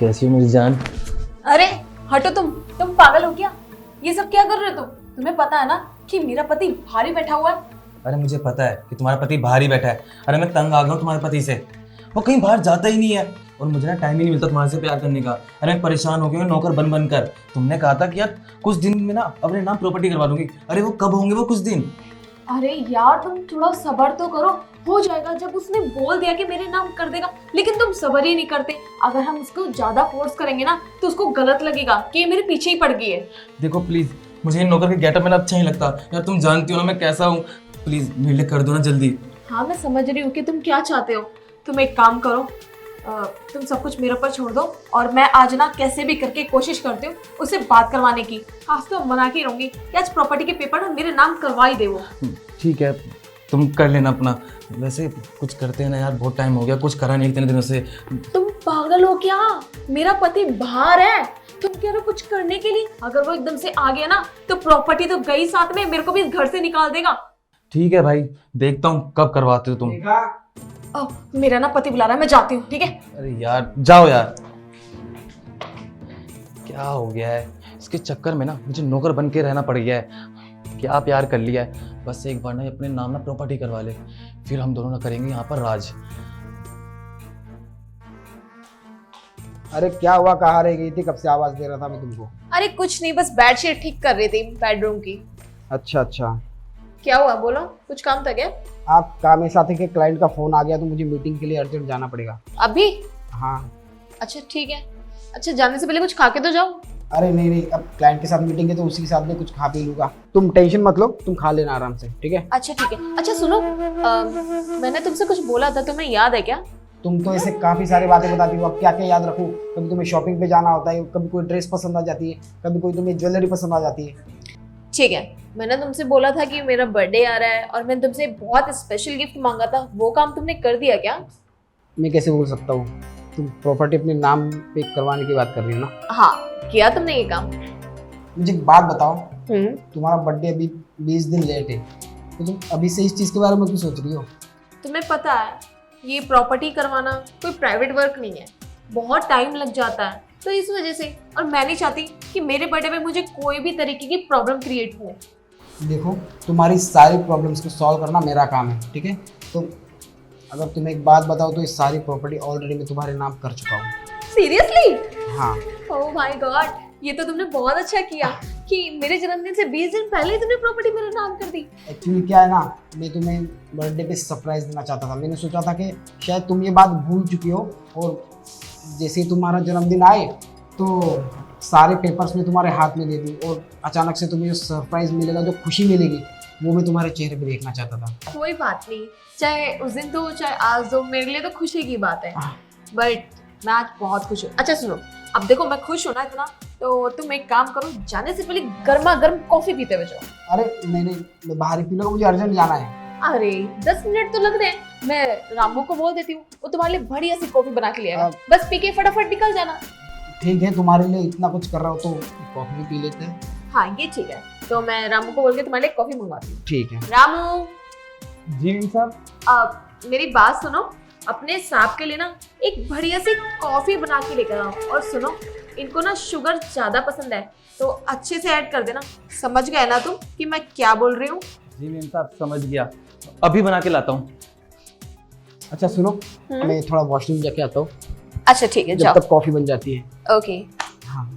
कैसी हो मेरी जान? अरे हटो तुम पागल हो क्या? ये सब क्या कर रहे हो तुम? तुम्हें पता है ना कि मेरा पति भारी बैठा हुआ है। अरे मुझे पता है कि तुम्हारा पति बाहर ही बैठा है। अरे मैं तंग आ गया हूँ तुम्हारे पति से। वो कहीं बाहर जाता ही नहीं है और मुझे ना टाइम ही नहीं मिलता तुम्हारे से प्यार करने का। अरे मैं परेशान हो गया हूँ नौकर बन बन कर। तुमने कहा था कि यार कुछ दिन में ना अपने नाम प्रॉपर्टी करवा दूंगी। अरे वो कब होंगे वो कुछ दिन? अरे यार तुम थोड़ा सब्र तो करो, हो जाएगा। जब उसने बोल दिया कि मेरे नाम कर देगा, लेकिन तुम सब्र ही नहीं करते। अगर हम उसको ज्यादा फोर्स करेंगे ना तो उसको गलत लगेगा कि ये मेरे पीछे ही पड़ गई है। देखो प्लीज, मुझे इन नौकर के गेटअप में ना अच्छा नहीं लगता यार। तुम जानती हो ना मैं कैसा हूँ। प्लीज मेरे लिए कर दो ना जल्दी। हाँ मैं समझ रही हूँ कि तुम क्या चाहते हो। तुम एक काम करो, तुम सब कुछ मेरे ऊपर छोड़ दो और मैं आज ना कैसे भी करके कोशिश करती हूँ उससे बात करवाने की। आज तो मना के रहूंगी कि आज प्रॉपर्टी के पेपर ना मेरे नाम करवा ही दे वो। ठीक है, तुम कर लेना अपना। वैसे कुछ करते हैं ना यार, बहुत टाइम हो गया, कुछ करा नहीं इतने दिनों से। तुम पागल हो क्या? मेरा पति बाहर है, तुम कह रहे हो कुछ करने के लिए? अगर वो एकदम से आ गया ना तो प्रॉपर्टी तो गई साथ में, मेरे को भी इस घर से निकाल देगा। ठीक है भाई, देखता हूँ कब करवाते हो तुम। मेरा ना पति बुला रहा है, मैं जाती हूँ। ठीक है? अरे यार जाओ यार। क्या हो गया है इसके चक्कर में ना मुझे नौकर बन के रहना पड़ गया है। क्या प्यार कर लिया है। बस एक बार ना ये अपने नाम ना प्रॉपर्टी करवा ले, फिर हम दोनों ना करेंगे यहाँ पर राज। अरे क्या हुआ, कहाँ रह गई थी? कब से आवाज दे रहा था मैं तुमको। अरे कुछ नहीं, बस बेडशीट ठीक कर रही थी बेडरूम की। अच्छा अच्छा। क्या हुआ बोलो, कुछ काम था क्या? आप काम ऐसा थे कि क्लाइंट का फोन आ गया तो मुझे मीटिंग के लिए अर्जेंट जाना पड़ेगा। अभी? हाँ। अच्छा ठीक है। अच्छा जाने से पहले कुछ खा के तो जाओ। अरे नहीं नहीं, अब क्लाइंट के साथ मीटिंग है तो उसी के साथ में कुछ खा पी लूंगा। तुम टेंशन मत लो, तुम खा लेना आराम से, ठीक है? अच्छा ठीक है। अच्छा सुनो, मैंने तुमसे कुछ बोला था, तुम्हें याद है क्या? तुम तो ऐसे काफी सारी बातें बताती हो, अब क्या क्या याद रखूं। कभी तुम्हें शॉपिंग पे जाना होता है, कभी कोई ड्रेस पसंद आ जाती है, कभी कोई तुम्हें ज्वेलरी पसंद आ जाती है। ठीक है, मैंने तुमसे बोला था कि मेरा बर्थडे आ रहा है और मैंने तुमसे बहुत स्पेशल गिफ्ट मांगा था, वो काम तुमने कर दिया क्या? मैं कैसे बोल सकता हूँ, तुम प्रॉपर्टी अपने नाम पे करवाने की बात कर रही हो ना? हाँ किया तुमने ये काम। मुझे एक बात बताओ, तुम्हारा बर्थडे अभी 20 दिन लेट है, तो तुम अभी से इस चीज़ के बारे में क्यों सोच रही हो? तुम्हें पता है ये प्रॉपर्टी करवाना कोई प्राइवेट वर्क नहीं है, बहुत टाइम लग जाता है, तो इस वजह से। और मैं नहीं चाहती कि मेरे बर्थडे में मुझे कोई भी तरीके की प्रॉब्लम क्रिएट हो। देखो, तुम्हारी सारी प्रॉब्लम्स को सॉल्व करना मेरा काम है, ठीक है? तो अगर तुम्हें एक बात बताओ तो इस सारी प्रॉपर्टी ऑलरेडी मैं तुम्हारे नाम कर चुका हूँ। सीरियसली? हाँ। ओह माय गॉड, ये तो तुमने बहुत अच्छा किया कि मेरे जन्मदिन से 20 दिन पहले ही तुमने प्रॉपर्टी मेरे नाम कर दी। एक्चुअली क्या है ना, मैं तुम्हें बर्थडे पे सरप्राइज देना चाहता था। मैंने सोचा था कि शायद तुम ये बात भूल चुकी हो और जैसे ही तुम्हारा जन्मदिन आए तो सारे पेपर्स में तुम्हारे हाथ में दे दूँ और अचानक से तुम्हें जो सरप्राइज मिलेगा, जो खुशी मिलेगी, वो मैं तुम्हारे चेहरे पे देखना चाहता था। कोई बात नहीं, चाहे उस दिन दो चाहे आज दो, मेरे लिए तो खुशी की बात है। बट मैं आज बहुत खुश हूँ। अच्छा सुनो, अब देखो मैं खुश हूँ ना इतना, तो तुम एक काम करो, जाने से पहले गर्मा गर्म कॉफी पीते हुए जाओ। अरे नहीं नहीं, मैं बाहर ही पी लूँगा, मुझे अर्जेंट जाना है। अरे 10 मिनट तो लग रहे हैं, मैं रामू को बोल देती हूँ, वो तुम्हारे लिए बढ़िया सी कॉफी बना के ले आएगा। बस पी के फटाफट निकल जाना। ठीक है, तुम्हारे लिए इतना कुछ कर रहा हो तो कॉफी भी पी लेते हैं। हाँ ये ठीक है, तो मैं रामू को बोल के तुम्हारे लिए कॉफी मंगवाती हूँ। ठीक है। रामू जी साहब। मेरी बात सुनो, अपने साहब के लिए ना एक बढ़िया सी कॉफी बना के लेकर आओ। और सुनो, इनको ना शुगर ज्यादा पसंद है तो अच्छे से ऐड कर देना। समझ गए ना तुम कि मैं क्या बोल रही हूँ? जी मैम साहब समझ गया, अभी बना के लाता हूँ। अच्छा सुनो, मैं थोड़ा वॉशरूम जाके आता हूँ। अच्छा ठीक है, जब जाओ। तक कॉफी बन जाती है। ओके। हाँ।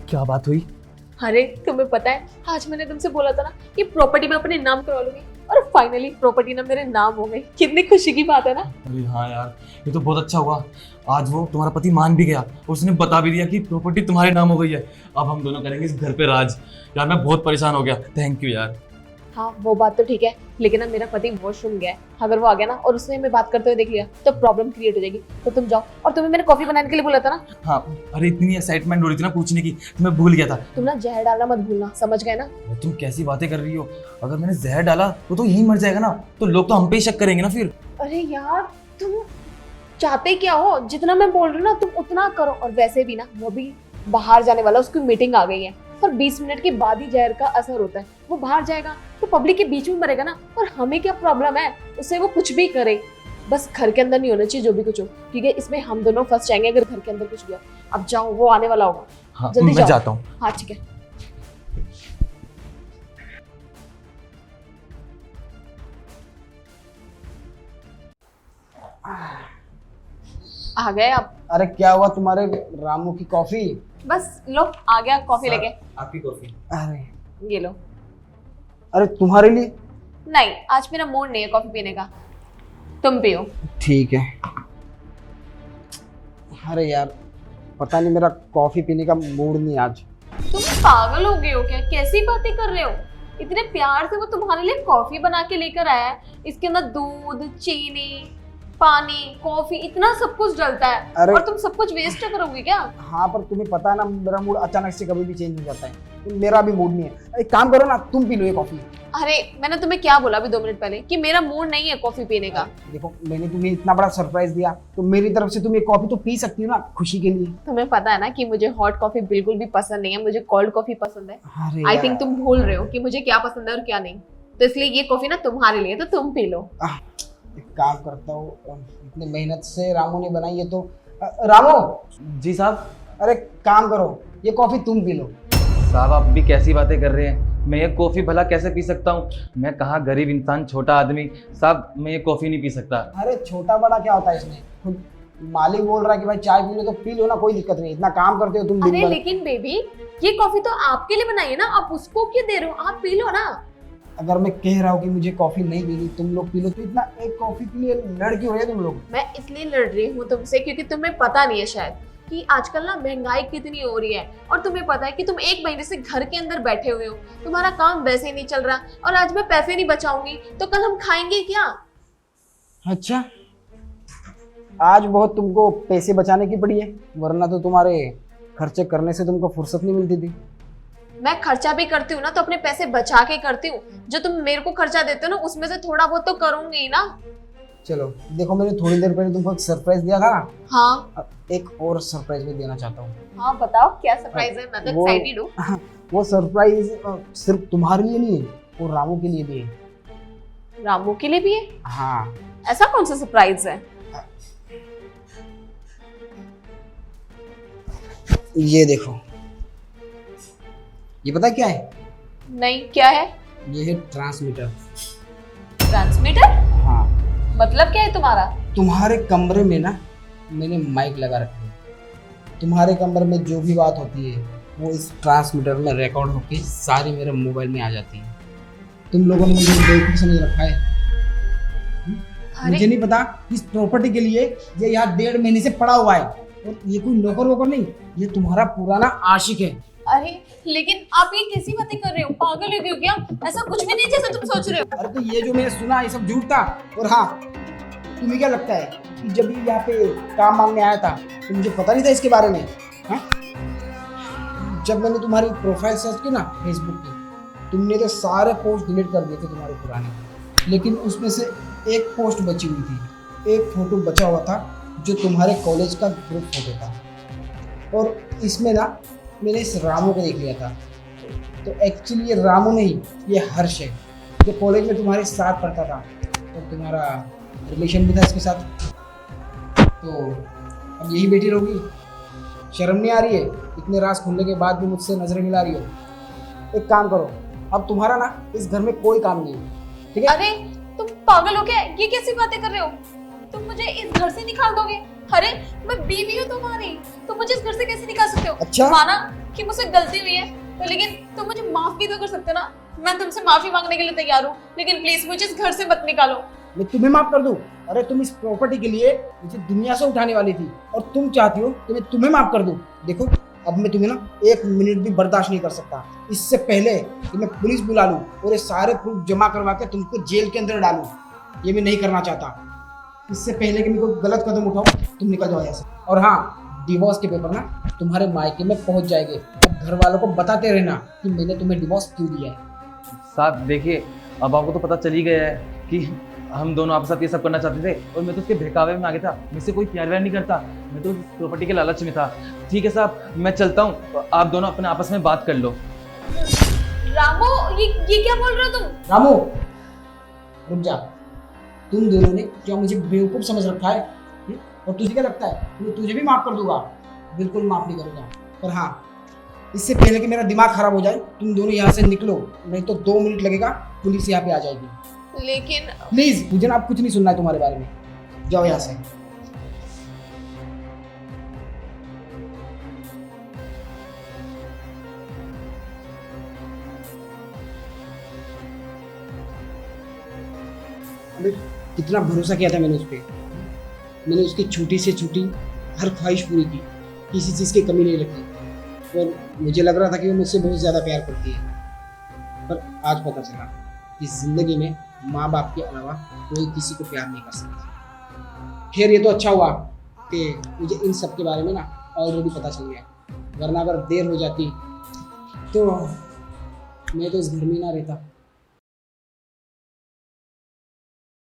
क्या बात हुई? अरे तुम्हें पता है, आज मैंने तुमसे बोला था ना कि प्रॉपर्टी में अपने नाम करवा लूंगी, और फाइनली प्रॉपर्टी ना मेरे नाम हो गई। कितनी खुशी की बात है ना? अरे हाँ यार, ये तो बहुत अच्छा हुआ। आज वो तुम्हारा पति मान भी गया और उसने बता भी दिया कि प्रॉपर्टी तुम्हारे नाम हो गई है। अब हम दोनों करेंगे इस घर पे राज। यार मैं बहुत परेशान हो गया, थैंक यू यार। हाँ वो बात तो ठीक है, लेकिन ना मेरा पति वॉशरूम गया है। अगर वो आ गया ना और उसने मैं बात करते हुए देख लिया तो प्रॉब्लम क्रिएट हो जाएगी। तो तुम जाओ, और तुम्हें मैंने कॉफी बनाने के लिए बोला था ना। हाँ, अरे इतनी एक्साइटमेंट हो रही थी ना पूछने की, तो मैं भूल गया था। तुम ना जहर डालना मत भूलना, समझ गए ना? तुम कैसी बातें कर रही हो? अगर मैंने जहर डाला तो यही मर जाएगा ना, तो लोग तो हम पे ही शक करेंगे ना फिर। अरे यार तुम चाहते क्या हो? जितना मैं बोल रही हूँ ना तुम उतना करो। और वैसे भी ना वो भी बाहर जाने वाला, उसकी मीटिंग आ गई है, और 20 मिनट के बाद ही जहर का असर होता है। वो बाहर जाएगा तो पब्लिक के बीच में मरेगा ना, और हमें क्या प्रॉब्लम है, उससे वो कुछ भी करे, बस घर के अंदर नहीं होना चाहिए जो भी कुछ हो, ठीक है? इसमें हम दोनों फंस जाएंगे अगर घर के अंदर कुछ भी हो। अब जाओ, वो आने वाला होगा। हाँ जल्दी मैं जाओ। जाता हूँ। हाँ ठीक है। आ गए आप? अरे क्या हुआ तुम्हारे रामू की कॉफी? बस लो, आ गया कॉफी लेके। आपकी कॉफी। अरे ये लो। अरे तुम्हारे लिए? नहीं, आज मेरा मूड नहीं है कॉफी पीने का, तुम पियो। ठीक है। अरे यार पता नहीं, मेरा कॉफी पीने का मूड नहीं आज। तुम पागल हो गए हो क्या? कैसी बातें कर रहे हो? इतने प्यार से वो तुम्हारे लिए कॉफी बना के लेकर आया है, इसके अंदर दूध, चीनी, पानी, कॉफी, इतना सब कुछ डलता है, अरे और तुम सब कुछ वेस्ट करोगे क्या? हाँ पर तुम्हें पता है ना, मेरा मूड अचानक से कभी भी चेंज हो जाता है, तो मेरा भी मूड नहीं है। एक काम करो ना, तुम पी लो ये कॉफी। अरे मैंने तुम्हें क्या बोला अभी 2 मिनट पहले कि मेरा मूड नहीं है कॉफी पीने का। देखो मैंने तुम्हें इतना बड़ा सरप्राइज दिया, तो मेरी तरफ से तुम ये कॉफी तो पी सकती हो ना, खुशी के लिए। तुम्हें पता है ना कि मुझे हॉट कॉफी बिल्कुल भी पसंद नहीं है, मुझे कोल्ड कॉफी पसंद है। अरे आई थिंक तुम भूल रहे हो कि मुझे क्या पसंद है और क्या नहीं, तो इसलिए ये कॉफी ना तुम्हारे लिए, तो तुम पी लो। एक काम करता हूँ, इतने मेहनत से रामू ने बनाई है तो रामू। जी साहब। अरे काम करो, ये कॉफी तुम पी लो। साहब आप भी कैसी बातें कर रहे हैं, मैं ये कॉफ़ी भला कैसे पी सकता हूँ? मैं कहाँ गरीब इंसान, छोटा आदमी। साहब मैं ये कॉफ़ी नहीं पी सकता। अरे छोटा बड़ा क्या होता है इसमें, खुद मालिक बोल रहा है कि भाई चाय पी लो तो पी लो ना, कोई दिक्कत नहीं, इतना काम करते हो तुम दिन अरे भर। लेकिन बेबी, ये कॉफी तो आपके लिए बनाई है ना, आप उसको क्यों दे रहे हो? आप पी लो ना। अगर मैं कह रहा हूँ कि मुझे कॉफी नहीं पीनी, तुम लोग पी लो, तो इतना एक कॉफी के लिए लड़ क्यों रहे हो तुम लोग? मैं इसलिए लड़ रही हूँ तुमसे क्योंकि तुम्हें पता नहीं है शायद कि आजकल ना महंगाई कितनी हो रही है, और तुम्हें पता है कि तुम 1 महीने से घर के अंदर बैठे हुए हो, तुम्हारा काम वैसे ही नहीं चल रहा, और आज मैं पैसे नहीं बचाऊंगी तो कल हम खाएंगे क्या? अच्छा, आज बहुत तुमको पैसे बचाने की पड़ी है, वरना तो तुम्हारे खर्चे करने से तुमको फुर्सत नहीं मिलती थी। मैं खर्चा भी करती हूँ ना, तो अपने पैसे बचा के करती हूँ। जो तुम मेरे को खर्चा देते हो ना, उसमें से थोड़ा बहुत तो करूंगी ही ना। चलो देखो, मैंने थोड़ी देर पहले तुमको एक सरप्राइज दिया था ना, हाँ अब एक और सरप्राइज मैं देना चाहता हूँ। हाँ बताओ क्या सरप्राइज है, मैं तो वो- एक्साइटेड हूँ। वो सरप्राइज सिर्फ तुम्हारे लिए नहीं है, वो रामू के लिए भी है। रामू के लिए भी है? हाँ। ऐसा कौन सा सरप्राइज है? ये देखो, ये पता क्या है? नहीं, क्या है? ये है ट्रांसमीटर। ट्रांसमीटर? हाँ, मतलब क्या है तुम्हारा? तुम्हारे कमरे में ना मैंने माइक लगा रखा है, तुम्हारे कमरे में जो भी बात होती है वो इस ट्रांसमीटर में रिकॉर्ड होके सारी मेरे मोबाइल में आ जाती है। तुम लोगों ने मुझे बेवकूफ समझ रखा है। मुझे नहीं पता, इस प्रॉपर्टी के लिए ये यहाँ 1.5 महीने से पड़ा हुआ है, और ये कोई नौकर वोकर नहीं, ये तुम्हारा पुराना आशिक है। अरे लेकिन आप ये कैसी बातें कर रहे हो? पागल हो गए हो क्या? ऐसा कुछ भी नहीं जैसा तुम सोच रहे हो। अरे तो ये जो मैंने सुना ये सब झूठ था। और हाँ, तुम्हें क्या लगता है कि जब ये यहाँ पे काम मांगने आया था तो मुझे पता नहीं था इसके बारे में? हाँ? जब मैंने तुम्हारी प्रोफाइल सर्च की ना फेसबुक की, तुमने तो सारे पोस्ट डिलीट कर दिए थे तुम्हारे पुराने, लेकिन उसमें से एक पोस्ट बची हुई थी, एक फोटो बचा हुआ था जो तुम्हारे कॉलेज का ग्रुप फोटो था, और इसमें ना मैंने इस रामू को देख लिया था। तो एक्चुअली ये रामू नहीं, ये हर्ष है, जो कॉलेज में तुम्हारे साथ पढ़ता था, और तुम्हारा रिलेशन भी था इसके साथ। तो अब यही बैठी रहोगी? शर्म नहीं आ रही है? इतने राज खुलने के बाद भी मुझसे नजरें मिला रही हो। एक काम करो, अब तुम्हारा ना इस घर में कोई काम नहीं है, ठीक है? अरे तुम पागल हो क्या? ये कैसी बातें कर रहे हो? तुम मुझे इस घर से निकाल दोगे? अरे मैं बीवी हूँ तुम्हारी, तुम मुझे इस घर से कैसे निकाल सकते हो? अच्छा। माना कि मुझसे गलती हुई है, तो लेकिन तुम मुझे माफ भी तो कर सकते हो ना। मैं तुमसे माफी मांगने के लिए तैयार हूँ, लेकिन प्लीज मुझे इस घर से मत निकालो। मैं तुम्हें माफ कर दूं? अरे तुम इस प्रॉपर्टी के लिए मुझे दुनिया से उठाने वाली थी, और तुम चाहती हो कि मैं तुम्हें माफ कर दूं। देखो अब मैं तुम्हें ना 1 मिनट भी बर्दाश्त नहीं कर सकता। इससे पहले कि मैं पुलिस बुला लूं और ये सारे प्रूफ जमा करवा के तुमको जेल के अंदर डालूं, ये मैं नहीं करना चाहता। इससे पहले कि मैं कोई गलत कदम उठाऊं, तुम निकल जाओ यहाँ से। और हाँ, डिवोर्स के पेपर ना तुम्हारे मायके में पहुंच जाएंगे। अब घर वालों को बताते रहना कि मैंने तुम्हें डिवोर्स क्यों दिया है। साहब देखिए, अब आपको तो पता चल ही गया है कि हम दोनों आपके साथ ये सब करना चाहते थे, और मैं तो उसके बहकावे में आ गया था। मुझसे कोई प्यार व्यार नहीं करता, मैं तो प्रॉपर्टी के लालच में था। ठीक है साहब, मैं चलता हूँ, आप दोनों अपने आपस में बात कर लो। रामू, ये क्या बोल रहे हो तुम? रामू रुक जा। तुम दोनों ने क्या मुझे बेवकूफ समझ रखा है? और तुझे क्या लगता है मैं तुझे भी माफ कर दूंगा? बिल्कुल माफ नहीं करूंगा। पर हाँ, इससे पहले कि मेरा दिमाग खराब हो जाए तुम दोनों यहाँ से निकलो, नहीं तो 2 मिनट लगेगा, पुलिस यहाँ पे आ जाएगी। लेकिन प्लीज, मुझे ना अब कुछ नहीं सुनना है तुम्हारे बारे में, जाओ यहाँ से। अबे कितना भरोसा किया था मैंने उस पर। मैंने उसकी छोटी से छोटी हर ख्वाहिश पूरी की, किसी चीज़ की कमी नहीं रखी। और मुझे लग रहा था कि वो मुझसे बहुत ज़्यादा प्यार करती है, पर आज पता चला कि ज़िंदगी में माँ बाप के अलावा कोई किसी को प्यार नहीं कर सकता। खैर ये तो अच्छा हुआ कि मुझे इन सब के बारे में ना ऑलरेडी पता चल गया, वरना अगर देर हो जाती तो मैं तो इस घर में ना रहता।